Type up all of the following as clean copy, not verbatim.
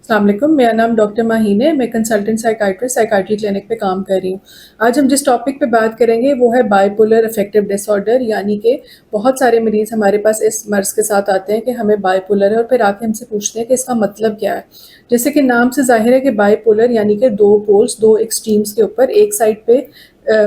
السلام علیکم، میرا نام ڈاکٹر ماہین ہے۔ میں کنسلٹنٹ سائیکائٹرسٹ سائیکائٹری کلینک پہ کام کر رہی ہوں۔ آج ہم جس ٹاپک پہ بات کریں گے وہ ہے bipolar affective disorder, یعنی کہ بہت سارے مریض ہمارے پاس اس مرض کے ساتھ آتے ہیں کہ ہمیں بائی پولر ہے، اور پھر آ کے ہم سے پوچھتے ہیں کہ اس کا مطلب کیا ہے۔ جیسے کہ نام سے ظاہر ہے کہ بائی پولر یعنی کہ دو پولز، دو ایکسٹریمز کے اوپر ایک سائڈ پہ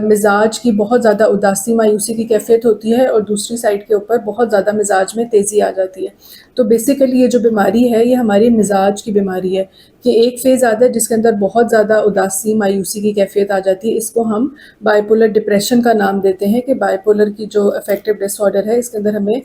مزاج کی بہت زیادہ اداسی مایوسی کی کیفیت ہوتی ہے، اور دوسری سائڈ کے اوپر بہت زیادہ مزاج میں تیزی آ جاتی ہے۔ تو بیسیکلی یہ جو بیماری ہے یہ ہماری مزاج کی بیماری ہے کہ ایک فیز آتا ہے جس کے اندر بہت زیادہ اداسی مایوسی کی کیفیت آ جاتی ہے۔ اس کو ہم بائی پولر ڈپریشن کا نام دیتے ہیں کہ بائی پولر کی جو افیکٹو ڈس آرڈر ہے اس کے اندر ہمیں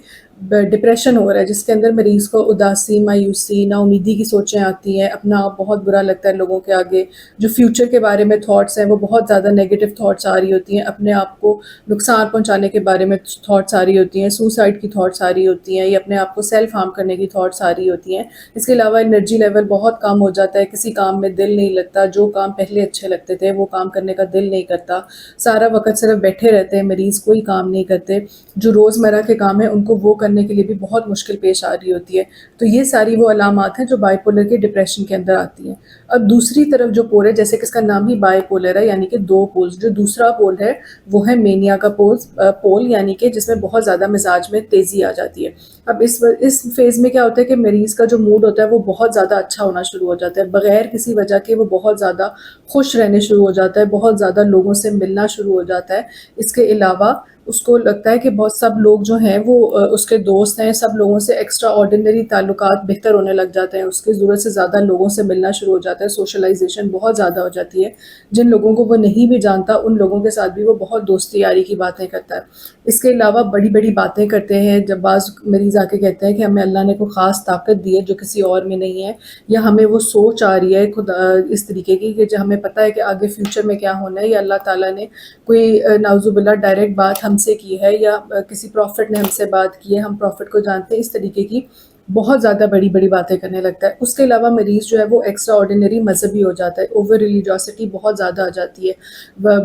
ڈپریشن ہو رہا ہے، جس کے اندر مریض کو اداسی مایوسی نا امیدی کی سوچیں آتی ہیں، اپنا آپ بہت برا لگتا ہے لوگوں کے آگے، جو فیوچر کے بارے میں تھاٹس ہیں وہ بہت زیادہ نیگیٹو تھاٹس آ رہی ہوتی ہیں، اپنے آپ کو نقصان پہنچانے کے بارے میں تھاٹس آ رہی ہوتی ہیں، سوسائڈ کی تھاٹس آ رہی ہوتی ہیں، یا اپنے آپ کو سیلف ہارم کرنے کی تھاٹس آ رہی ہوتی ہیں۔ اس کے علاوہ انرجی لیول بہت کم ہو جاتا ہے، کسی کام میں دل نہیں لگتا، جو کام پہلے اچھے لگتے تھے وہ کام کرنے کا دل نہیں کرتا، سارا وقت صرف بیٹھے رہتے ہیں مریض، کوئی کام نہیں کرتے، جو روزمرہ کے کام ہیں ان کو وہ کرنے کے لیے بھی بہت مشکل پیش آ رہی ہوتی ہے۔ تو یہ ساری وہ علامات ہیں جو بائی پولر کے ڈپریشن کے اندر آتی ہیں۔ اب دوسری طرف جو پول ہے، جیسے کہ اس کا نام ہی بائی پولر ہے یعنی کہ دو پولز، جو دوسرا پول ہے وہ ہے مینیا کا پول، یعنی کہ جس میں بہت زیادہ مزاج میں تیزی آ جاتی ہے۔ اب اس فیز میں کیا ہوتا ہے کہ مریض کا جو موڈ ہوتا ہے وہ بہت زیادہ اچھا ہونا شروع ہو جاتا ہے، بغیر کسی وجہ کے وہ بہت زیادہ خوش رہنے شروع ہو جاتا ہے، بہت زیادہ لوگوں سے ملنا شروع ہو جاتا ہے۔ اس کے علاوہ اس کو لگتا ہے کہ بہت سب لوگ جو ہیں وہ اس کے دوست ہیں، سب لوگوں سے ایکسٹرا آرڈینری تعلقات بہتر ہونے لگ جاتے ہیں، اس کی ضرورت سے زیادہ لوگوں سے ملنا شروع ہو جاتا ہے، سوشلائزیشن بہت زیادہ ہو جاتی ہے، جن لوگوں کو وہ نہیں بھی جانتا ان لوگوں کے ساتھ بھی وہ بہت دوستی یاری کی باتیں کرتا ہے۔ اس کے علاوہ بڑی بڑی باتیں کرتے ہیں، جب بعض مریض آ کے کہتے ہیں کہ ہمیں اللہ نے کوئی خاص طاقت دی ہے جو کسی اور میں نہیں ہے، یا ہمیں وہ سوچ آ رہی ہے خدا اس طریقے کی کہ جو ہمیں پتہ ہے کہ آگے فیوچر میں کیا ہونا ہے، یا اللہ تعالیٰ نے کوئی نعوذ باللہ ڈائریکٹ بات ہم سے کی ہے، یا کسی پروفٹ نے ہم سے بات کی ہے، ہم پروفٹ کو جانتے ہیں، اس طریقے کی بہت زیادہ بڑی بڑی باتیں کرنے لگتا ہے۔ اس کے علاوہ مریض جو ہے وہ ایکسٹرا آرڈینری مذہبی ہو جاتا ہے، اوور ریلیجوسٹی بہت زیادہ آ جاتی ہے،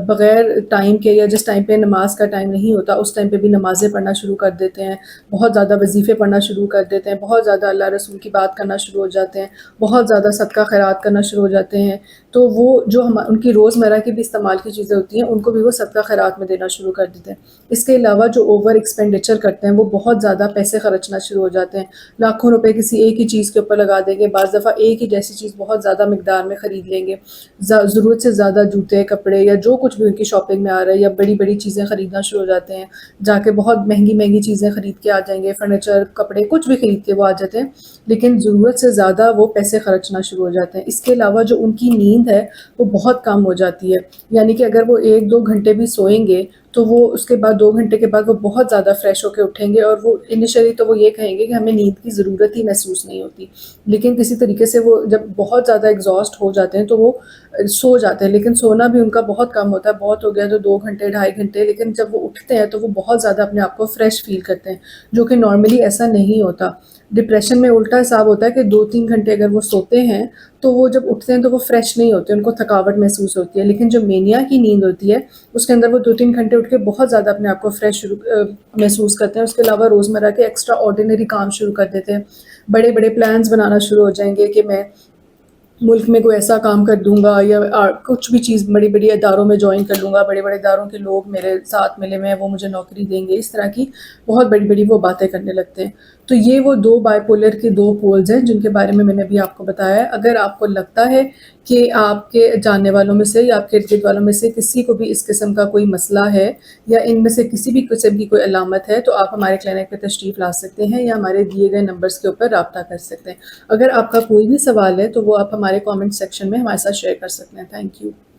بغیر ٹائم کے یا جس ٹائم پہ نماز کا ٹائم نہیں ہوتا اس ٹائم پہ بھی نمازیں پڑھنا شروع کر دیتے ہیں، بہت زیادہ وظیفے پڑھنا شروع کر دیتے ہیں، بہت زیادہ اللہ رسول کی بات کرنا شروع ہو جاتے ہیں، بہت زیادہ صدقہ خیرات کرنا شروع ہو جاتے ہیں۔ تو وہ جو ان کی روزمرہ کی بھی استعمال کی چیزیں ہوتی ہیں ان کو بھی وہ صدقہ خیرات میں دینا شروع کر دیتے ہیں۔ اس کے علاوہ جو اوور ایکسپینڈیچر کرتے ہیں وہ بہت زیادہ پیسے خرچنا شروع ہو جاتے ہیں، لاکھوں روپے کسی ایک ہی چیز کے اوپر لگا دیں گے، بعض دفعہ ایک ہی جیسی چیز بہت زیادہ مقدار میں خرید لیں گے، ضرورت سے زیادہ جوتے کپڑے یا جو کچھ بھی ان کی شاپنگ میں آ رہا ہے، یا بڑی بڑی چیزیں خریدنا شروع ہو جاتے ہیں، جا کے بہت مہنگی مہنگی چیزیں خرید کے آ جائیں گے، فرنیچر کپڑے کچھ بھی خرید کے وہ آ جاتے ہیں، لیکن ضرورت سے زیادہ وہ پیسے خرچنا شروع ہو جاتے ہیں۔ اس کے علاوہ جو ان کی نیند ہے وہ بہت کم ہو جاتی ہے، یعنی کہ اگر وہ 1-2 گھنٹے بھی سوئیں گے تو وہ اس کے بعد 2 گھنٹے کے بعد وہ بہت زیادہ فریش ہو کے اٹھیں گے، اور وہ انیشلی تو وہ یہ کہیں گے کہ ہمیں نیند کی ضرورت ہی محسوس نہیں ہوتی، لیکن کسی طریقے سے وہ جب بہت زیادہ ایگزاسٹ ہو جاتے ہیں تو وہ سو جاتے ہیں، لیکن سونا بھی ان کا بہت کم ہوتا ہے، بہت ہو گیا تو 2 گھنٹے 2.5 گھنٹے، لیکن جب وہ اٹھتے ہیں تو وہ بہت زیادہ اپنے آپ کو فریش فیل کرتے ہیں، جو کہ نارملی ایسا نہیں ہوتا۔ ڈپریشن میں الٹا حساب ہوتا ہے کہ 2-3 گھنٹے اگر وہ سوتے ہیں تو وہ جب اٹھتے ہیں تو وہ فریش نہیں ہوتے، ان کو تھکاوٹ محسوس ہوتی ہے، لیکن جو مینیا کی نیند ہوتی ہے اس کے اندر وہ 2-3 گھنٹے اٹھ کے بہت زیادہ اپنے آپ کو فریش محسوس کرتے ہیں۔ اس کے علاوہ روزمرہ کے ایکسٹرا آرڈینری کام شروع کر دیتے ہیں، بڑے بڑے پلانز بنانا شروع ہو جائیں گے کہ میں ملک میں کوئی ایسا کام کر دوں گا، یا کچھ بھی چیز بڑی بڑی اداروں میں جوائن کر لوں گا، بڑے بڑے اداروں کے لوگ میرے ساتھ ملے ہوئے ہیں وہ مجھے نوکری دیں گے، اس طرح کی بہت بڑی بڑی وہ باتیں کرنے لگتے ہیں۔ تو یہ وہ دو بائی پولر کے دو پولز ہیں جن کے بارے میں نے ابھی آپ کو بتایا ہے۔ اگر آپ کو لگتا ہے کہ آپ کے جاننے والوں میں سے یا آپ کے ارد گرد والوں میں سے کسی کو بھی اس قسم کا کوئی مسئلہ ہے، یا ان میں سے کسی بھی قسم کی کوئی علامت ہے، تو آپ ہمارے کلینک پہ تشریف لا سکتے ہیں، یا ہمارے دیے گئے نمبرز کے اوپر رابطہ کر سکتے ہیں۔ اگر آپ کا کوئی بھی سوال ہے تو وہ آپ ہمارے کامنٹ سیکشن میں ہمارے ساتھ شیئر کر سکتے ہیں۔ Thank you.